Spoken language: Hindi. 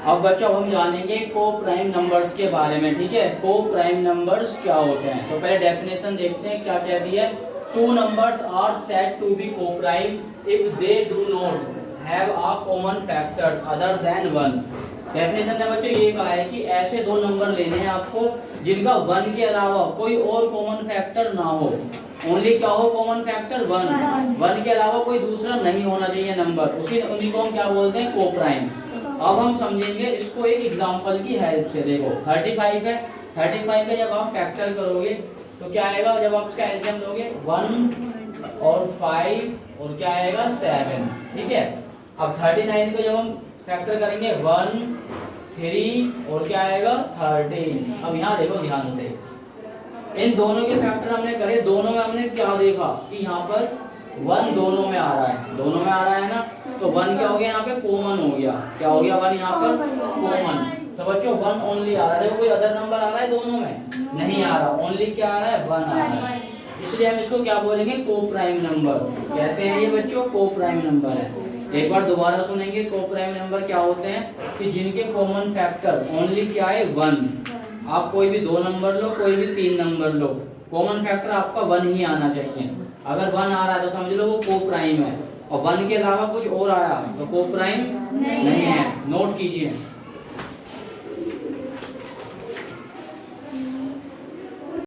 अब बच्चों हम जानेंगे को प्राइम नंबर्स के बारे में, ठीक है। को प्राइम नंबर्स क्या होते हैं, तो पहले डेफिनेशन देखते हैं क्या कह दिया है। Two numbers are said to be co prime if they do not have a common factor other than one. Definition में बच्चों ये कहा है कि ऐसे दो नंबर लेने हैं आपको जिनका वन के अलावा कोई और कॉमन फैक्टर ना हो। ओनली क्या हो कॉमन फैक्टर, वन। वन के अलावा कोई दूसरा नहीं होना चाहिए नंबर, उन्हीं को हम क्या बोलते हैं, को प्राइम। अब हम समझेंगे इसको एक एग्जांपल की हेल्प से। देखो 35 है, 35 का जब आप फैक्टर करोगे तो क्या आएगा, जब आप इसका एलसीएम लोगे 1 और 5 और क्या आएगा 7, ठीक है। अब 39 को जब हम फैक्टर करेंगे 1 3 और क्या आएगा 13। अब यहाँ देखो ध्यान से, इन दोनों के फैक्टर हमने करे, दोनों में हमने क्या देखा कि यहाँ पर 1 दोनों में आ रहा है, दोनों में आ रहा है ना, तो 1 क्या हो गया यहाँ पे कॉमन हो गया, क्या हो गया 1 यहाँ पर कॉमन। तो बच्चों 1 ओनली आ रहा है, देखो कोई अदर नंबर आ रहा है दोनों में, नहीं आ रहा, ओनली क्या आ रहा है 1 आ रहा है, इसलिए हम इसको क्या बोलेंगे, को प्राइम नंबर। कैसे है ये बच्चों, को प्राइम नंबर है। एक बार दोबारा सुनेंगे, को प्राइम नंबर क्या होते हैं कि जिनके कॉमन फैक्टर ओनली क्या है 1। आप कोई भी 2 नंबर लो, कोई भी 3 नंबर लो, कॉमन फैक्टर आपका 1 ही आना चाहिए। अगर 1 आ रहा है तो समझ लो वो को प्राइम है, और 1 के अलावा कुछ और आया तो को प्राइम नहीं है। नोट कीजिए।